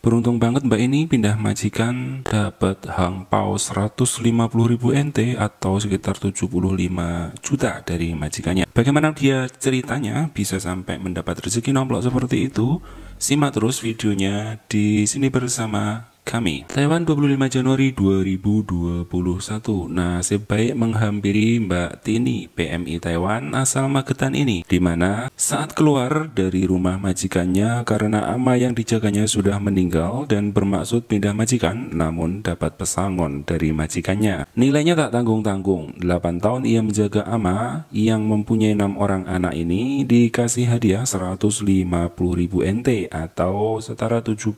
Beruntung banget mbak ini pindah majikan dapat angpau 150.000 NT atau sekitar 75 juta dari majikannya. Bagaimana dia ceritanya bisa sampai mendapat rezeki nomplok seperti itu? Simak terus videonya di sini bersama kami. Taiwan 25 Januari 2021. Nasib baik menghampiri Mbak Tini, PMI Taiwan asal Magetan ini, dimana saat keluar dari rumah majikannya karena ama yang dijaganya sudah meninggal dan bermaksud pindah majikan, namun dapat pesangon dari majikannya. Nilainya tak tanggung-tanggung, 8 tahun ia menjaga ama yang mempunyai 6 orang anak ini dikasih hadiah 150.000 NT atau setara 75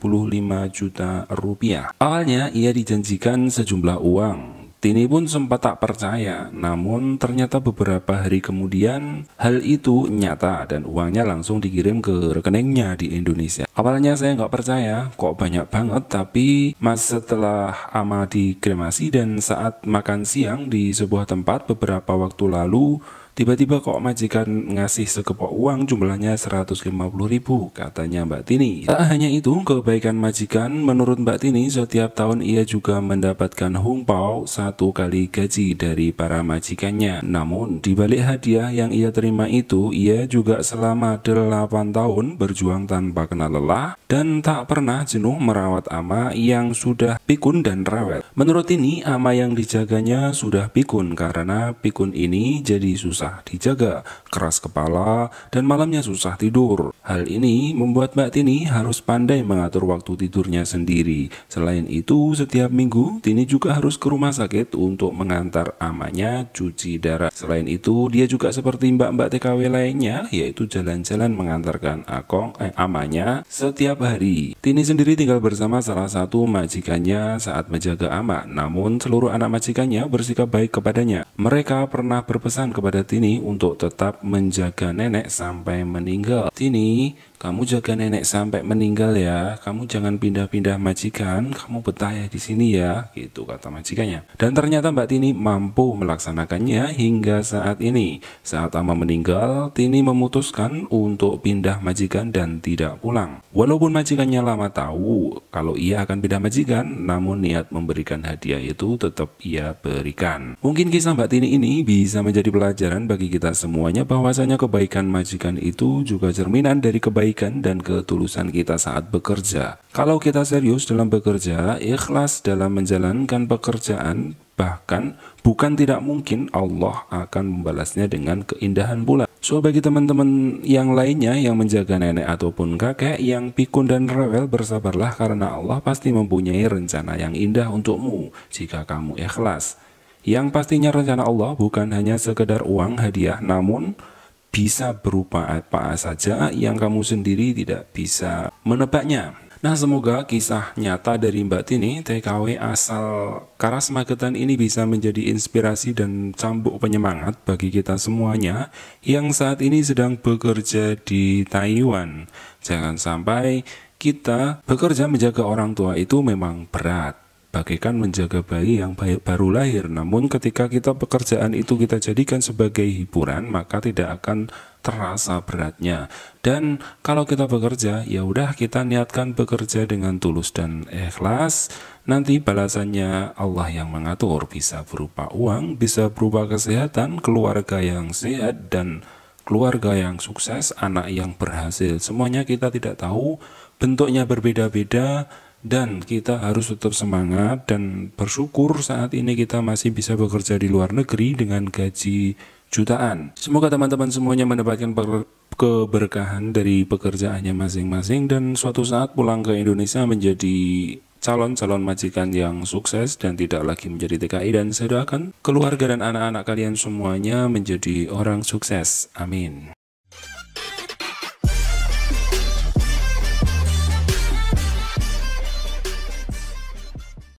juta rupiah. Awalnya ia dijanjikan sejumlah uang. Tini pun sempat tak percaya, namun ternyata beberapa hari kemudian hal itu nyata dan uangnya langsung dikirim ke rekeningnya di Indonesia. Awalnya saya nggak percaya, kok banyak banget, tapi setelah ama dikremasi dan saat makan siang di sebuah tempat beberapa waktu lalu, tiba-tiba kok majikan ngasih sekepok uang jumlahnya 150.000, katanya Mbak Tini. Tak hanya itu, kebaikan majikan menurut Mbak Tini setiap tahun ia juga mendapatkan hungpau 1 kali gaji dari para majikannya. Namun di balik hadiah yang ia terima itu, ia juga selama 8 tahun berjuang tanpa kenal lelah dan tak pernah jenuh merawat ama yang sudah pikun dan rewel. Menurut Tini, ama yang dijaganya sudah pikun karena pikun ini jadi susah dijaga, keras kepala, dan malamnya susah tidur. Hal ini membuat Mbak Tini harus pandai mengatur waktu tidurnya sendiri. Selain itu, setiap minggu Tini juga harus ke rumah sakit untuk mengantar amanya cuci darah. Selain itu, dia juga seperti mbak-mbak TKW lainnya, yaitu jalan-jalan mengantarkan amanya setiap hari. Tini sendiri tinggal bersama salah satu majikannya saat menjaga ama, namun seluruh anak majikannya bersikap baik kepadanya. Mereka pernah berpesan kepada Tini untuk tetap menjaga nenek sampai meninggal. Tini, kamu jaga nenek sampai meninggal ya. Kamu jangan pindah-pindah majikan. Kamu betah ya di sini ya, gitu kata majikannya. Dan ternyata Mbak Tini mampu melaksanakannya hingga saat ini. Saat ama meninggal, Tini memutuskan untuk pindah majikan dan tidak pulang. Walaupun majikannya lama tahu kalau ia akan pindah majikan, namun niat memberikan hadiah itu tetap ia berikan. Mungkin kisah Mbak Tini ini bisa menjadi pelajaran bagi kita semuanya bahwasanya kebaikan majikan itu juga cerminan dari kebaikan dan ketulusan kita saat bekerja. Kalau kita serius dalam bekerja, ikhlas dalam menjalankan pekerjaan, bahkan bukan tidak mungkin Allah akan membalasnya dengan keindahan pula. So bagi teman-teman yang lainnya yang menjaga nenek ataupun kakek yang pikun dan rewel, bersabarlah karena Allah pasti mempunyai rencana yang indah untukmu jika kamu ikhlas. Yang pastinya rencana Allah bukan hanya sekedar uang hadiah, namun bisa berupa apa saja yang kamu sendiri tidak bisa menebaknya. Nah, semoga kisah nyata dari Mbak Tini, TKW asal Karas Magetan ini bisa menjadi inspirasi dan cambuk penyemangat bagi kita semuanya yang saat ini sedang bekerja di Taiwan. Jangan sampai kita bekerja menjaga orang tua itu memang berat, bagaikan menjaga bayi yang baru lahir. Namun ketika kita pekerjaan itu kita jadikan sebagai hiburan, maka tidak akan terasa beratnya. Dan kalau kita bekerja, ya udah kita niatkan bekerja dengan tulus dan ikhlas. Nanti balasannya Allah yang mengatur, bisa berupa uang, bisa berupa kesehatan, keluarga yang sehat dan keluarga yang sukses, anak yang berhasil. Semuanya kita tidak tahu, bentuknya berbeda-beda. Dan kita harus tetap semangat dan bersyukur saat ini kita masih bisa bekerja di luar negeri dengan gaji jutaan. Semoga teman-teman semuanya mendapatkan keberkahan dari pekerjaannya masing-masing dan suatu saat pulang ke Indonesia menjadi calon-calon majikan yang sukses dan tidak lagi menjadi TKI. Dan saya doakan keluarga dan anak-anak kalian semuanya menjadi orang sukses. Amin.